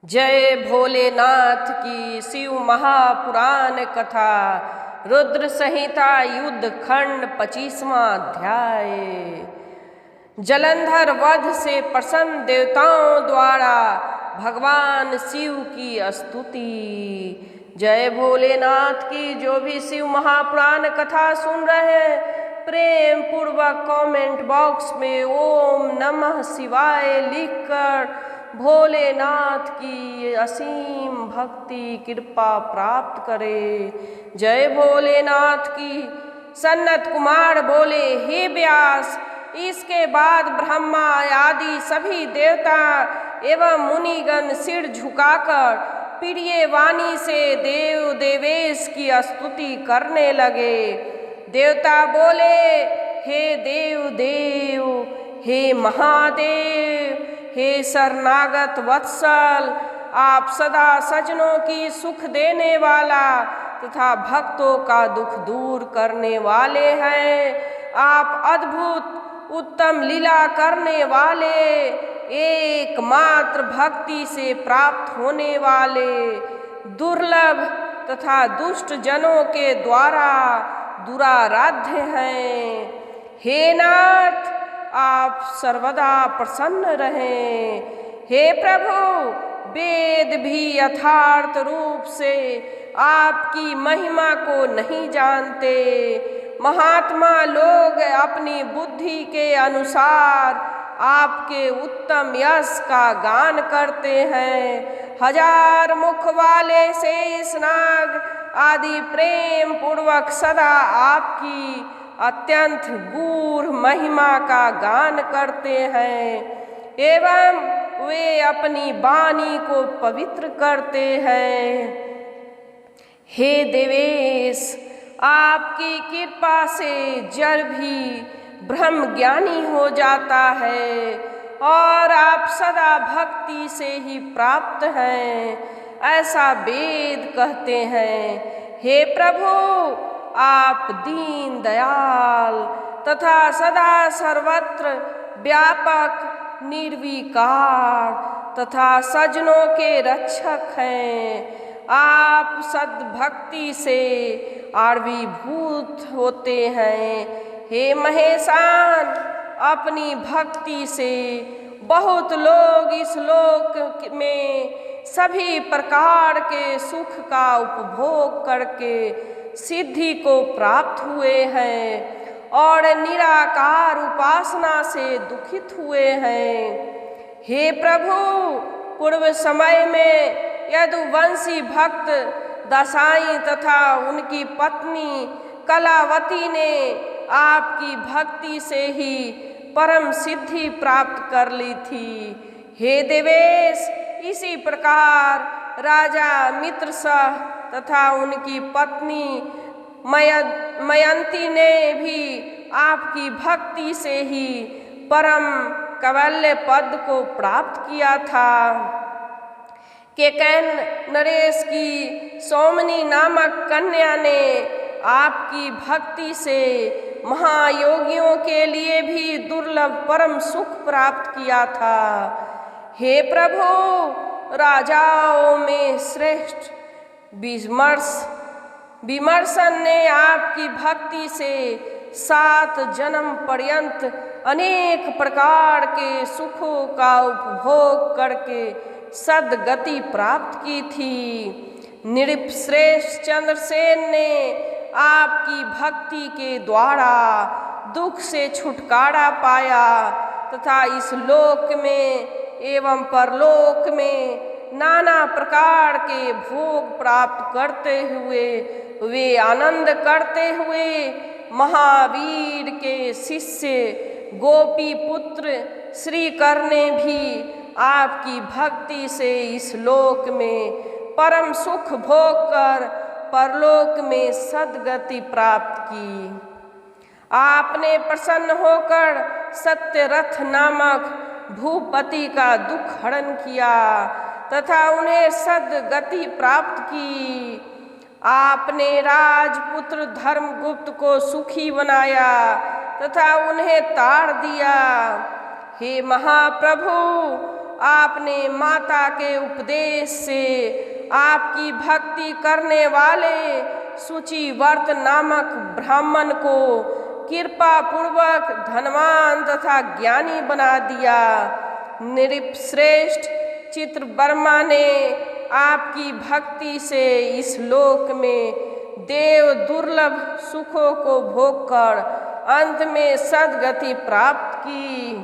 जय भोलेनाथ की शिव महापुराण कथा रुद्र संहिता युद्ध खंड 25वां अध्याय। जलंधर वध से प्रसन्न देवताओं द्वारा भगवान शिव की स्तुति। जय भोलेनाथ की। जो भी शिव महापुराण कथा सुन रहे हैं प्रेम पूर्वक कमेंट बॉक्स में ओम नमः शिवाय लिखकर भोलेनाथ की असीम भक्ति कृपा प्राप्त करे। जय भोलेनाथ की। सन्नत कुमार बोले, हे व्यास, इसके बाद ब्रह्मा आदि सभी देवता एवं मुनिगण सिर झुकाकर प्रिय वाणी से देव देवेश की स्तुति करने लगे। देवता बोले, हे देव देव, हे महादेव, हे शरणागत वत्सल, आप सदा सज्जनों की सुख देने वाला तथा भक्तों का दुख दूर करने वाले हैं। आप अद्भुत उत्तम लीला करने वाले, एकमात्र भक्ति से प्राप्त होने वाले, दुर्लभ तथा दुष्ट जनों के द्वारा दुराराध्य हैं। हे नाथ, आप सर्वदा प्रसन्न रहें। हे प्रभु, वेद भी यथार्थ रूप से आपकी महिमा को नहीं जानते। महात्मा लोग अपनी बुद्धि के अनुसार आपके उत्तम यश का गान करते हैं। हजार मुख वाले शेष नाग आदि प्रेम पूर्वक सदा आपकी अत्यंत गूढ़ महिमा का गान करते हैं एवं वे अपनी वाणी को पवित्र करते हैं। हे देवेश, आपकी कृपा से जड़ भी ब्रह्म ज्ञानी हो जाता है और आप सदा भक्ति से ही प्राप्त हैं, ऐसा वेद कहते हैं। हे प्रभु, आप दीन दयाल तथा सदा सर्वत्र व्यापक निर्विकार तथा सज्जनों के रक्षक हैं। आप सद्भक्ति से आविर्भूत होते हैं। हे महेशान, अपनी भक्ति से बहुत लोग इस लोक में सभी प्रकार के सुख का उपभोग करके सिद्धि को प्राप्त हुए हैं और निराकार उपासना से दुखित हुए हैं। हे प्रभु, पूर्व समय में यदुवंशी भक्त दसाई तथा उनकी पत्नी कलावती ने आपकी भक्ति से ही परम सिद्धि प्राप्त कर ली थी। हे देवेश, इसी प्रकार राजा मित्रसह तथा उनकी पत्नी मयंती ने भी आपकी भक्ति से ही परम कैवल्य पद को प्राप्त किया था। केकैन नरेश की सौमनी नामक कन्या ने आपकी भक्ति से महायोगियों के लिए भी दुर्लभ परम सुख प्राप्त किया था। हे प्रभु, राजाओं में श्रेष्ठ विमर्शन ने आपकी भक्ति से 7 जन्म पर्यंत अनेक प्रकार के सुखों का उपभोग करके सद्गति प्राप्त की थी। नृपश्रेष्ठ चंद्रसेन ने आपकी भक्ति के द्वारा दुख से छुटकारा पाया तथा इस लोक में एवं परलोक में नाना प्रकार के भोग प्राप्त करते हुए वे आनंद करते हुए महावीर के शिष्य गोपी पुत्र श्रीकर ने भी आपकी भक्ति से इस लोक में परम सुख भोग कर परलोक में सद्गति प्राप्त की। आपने प्रसन्न होकर सत्यरथ नामक भूपति का दुख हरण किया तथा उन्हें सद्गति प्राप्त की। आपने राजपुत्र धर्मगुप्त को सुखी बनाया तथा उन्हें ताड़ दिया। हे महाप्रभु, आपने माता के उपदेश से आपकी भक्ति करने वाले शुचिव्रत नामक ब्राह्मण को कृपा पूर्वक धनवान तथा ज्ञानी बना दिया। नृपश्रेष्ठ चित्रवर्मा ने आपकी भक्ति से इस लोक में देव दुर्लभ सुखों को भोगकर अंत में सद्गति प्राप्त की।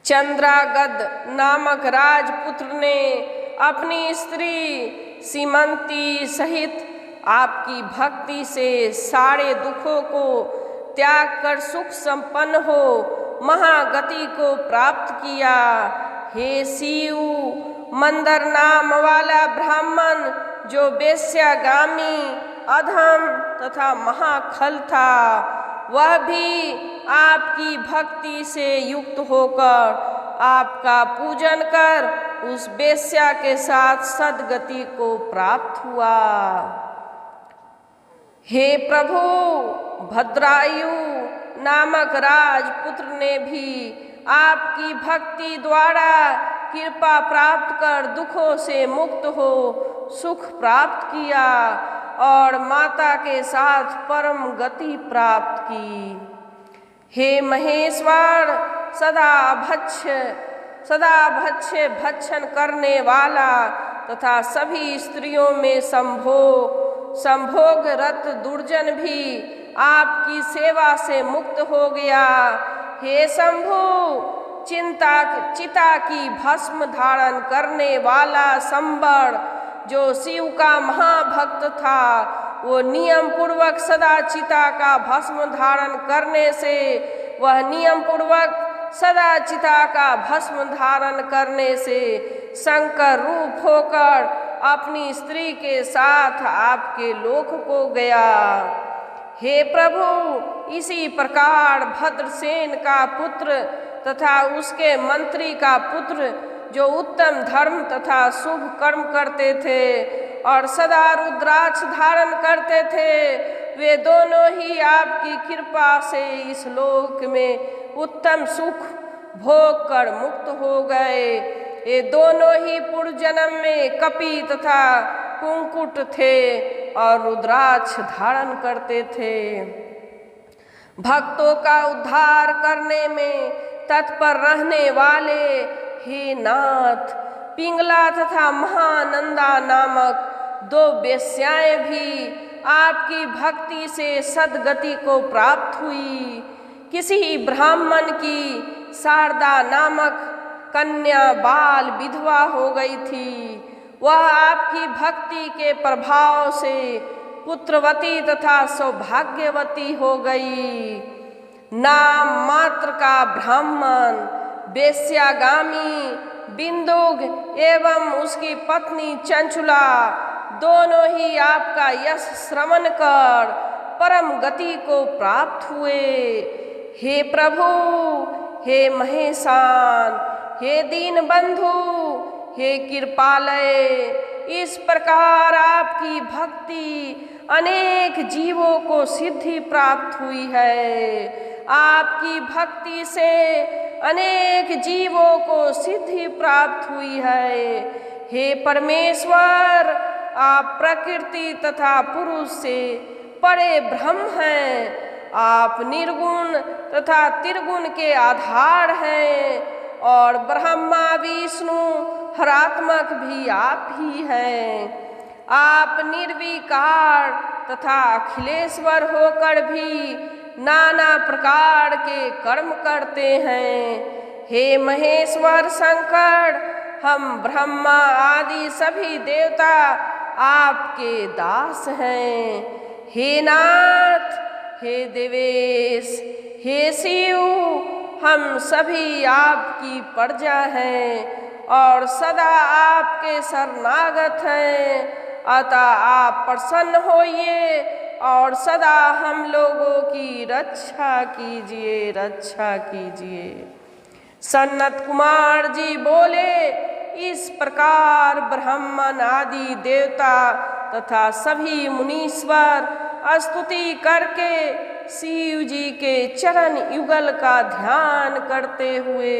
चंद्रागद नामक राजपुत्र ने अपनी स्त्री सीमंती सहित आपकी भक्ति से सारे दुखों को त्याग कर सुख संपन्न हो महागति को प्राप्त किया। हे शिव, मंदर नाम वाला ब्राह्मण जो वेश्यागामी अधम तथा महाखल था, वह भी आपकी भक्ति से युक्त होकर आपका पूजन कर उस वेश्या के साथ सद्गति को प्राप्त हुआ। हे प्रभु, भद्रायु नामक राजपुत्र ने भी आपकी भक्ति द्वारा कृपा प्राप्त कर दुखों से मुक्त हो सुख प्राप्त किया और माता के साथ परम गति प्राप्त की। हे महेश्वर, सदा भक्षण करने वाला तथा सभी स्त्रियों में संभोग रत दुर्जन भी आपकी सेवा से मुक्त हो गया। हे शंभु, चिता की भस्म धारण करने वाला संबड़ जो शिव का महाभक्त था, वो नियम पूर्वक सदा चिता का भस्म धारण करने से वह नियम पूर्वक सदा चिता का भस्म धारण करने से शंकर रूप होकर अपनी स्त्री के साथ आपके लोक को गया। हे प्रभु, इसी प्रकार भद्रसेन का पुत्र तथा उसके मंत्री का पुत्र जो उत्तम धर्म तथा शुभ कर्म करते थे और सदा रुद्राक्ष धारण करते थे, वे दोनों ही आपकी कृपा से इस लोक में उत्तम सुख भोग कर मुक्त हो गए। ये दोनों ही पूर्व जन्म में कपि तथा कुंकुट थे और रुद्राक्ष धारण करते थे। भक्तों का उद्धार करने में तत्पर रहने वाले हे नाथ, पिंगला तथा महानंदा नामक दो वेश्याएं भी आपकी भक्ति से सद्गति को प्राप्त हुई। किसी ब्राह्मण की शारदा नामक कन्या बाल विधवा हो गई थी। वह आपकी भक्ति के प्रभाव से पुत्रवती तथा सौभाग्यवती हो गई। नाम मात्र का ब्राह्मण वेश्यागामी बिंदुग एवं उसकी पत्नी चंचुला दोनों ही आपका यश श्रवण कर परम गति को प्राप्त हुए। हे प्रभु, हे महेशान, हे दीन बंधु, हे कृपालय, इस प्रकार आपकी भक्ति अनेक जीवों को सिद्धि प्राप्त हुई है। आपकी भक्ति से अनेक जीवों को सिद्धि प्राप्त हुई है। हे परमेश्वर, आप प्रकृति तथा पुरुष से परे ब्रह्म हैं। आप निर्गुण तथा त्रिगुण के आधार हैं और ब्रह्मा विष्णु हरात्मक भी आप ही हैं। आप निर्विकार तथा अखिलेश्वर होकर भी नाना प्रकार के कर्म करते हैं। हे महेश्वर शंकर, हम ब्रह्मा आदि सभी देवता आपके दास हैं। हे नाथ, हे देवेश, हे शिव, हम सभी आपकी प्रजा हैं और सदा आपके शरणागत हैं। अतः आप प्रसन्न होइए और सदा हम लोगों की रक्षा कीजिए, रक्षा कीजिए। सनत कुमार जी बोले, इस प्रकार ब्राह्मण आदि देवता तथा सभी मुनीश्वर स्तुति करके शिव जी के चरण युगल का ध्यान करते हुए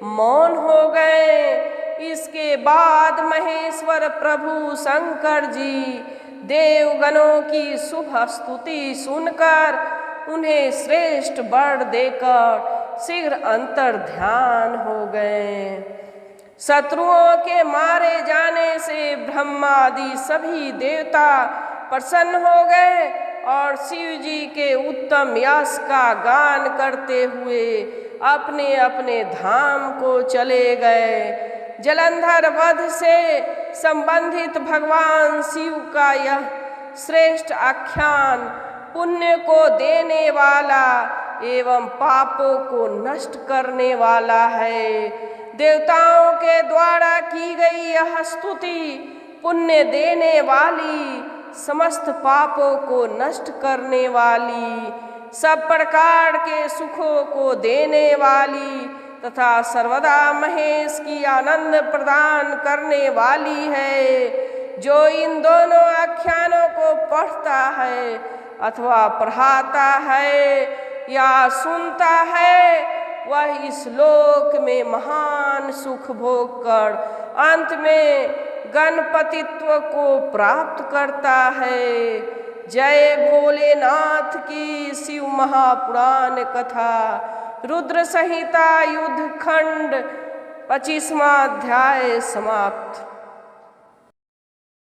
मौन हो गए। इसके बाद महेश्वर प्रभु शंकर जी देवगणों की शुभ स्तुति सुनकर उन्हें श्रेष्ठ वर देकर शीघ्र अंतर ध्यान हो गए। शत्रुओं के मारे जाने से ब्रह्मादि सभी देवता प्रसन्न हो गए और शिव जी के उत्तम यश का गान करते हुए अपने अपने धाम को चले गए। जलंधर वध से संबंधित भगवान शिव का यह श्रेष्ठ आख्यान पुण्य को देने वाला एवं पापों को नष्ट करने वाला है। देवताओं के द्वारा की गई यह स्तुति पुण्य देने वाली, समस्त पापों को नष्ट करने वाली, सब प्रकार के सुखों को देने वाली तथा सर्वदा महेश की आनंद प्रदान करने वाली है। जो इन दोनों आख्यानों को पढ़ता है अथवा पढ़ाता है या सुनता है वह इस लोक में महान सुख भोग कर अंत में गणपतित्व को प्राप्त करता है। जय भोलेनाथ की शिव महापुराण कथा। रुद्र संहिता युद्ध खंड 25वां अध्याय समाप्त।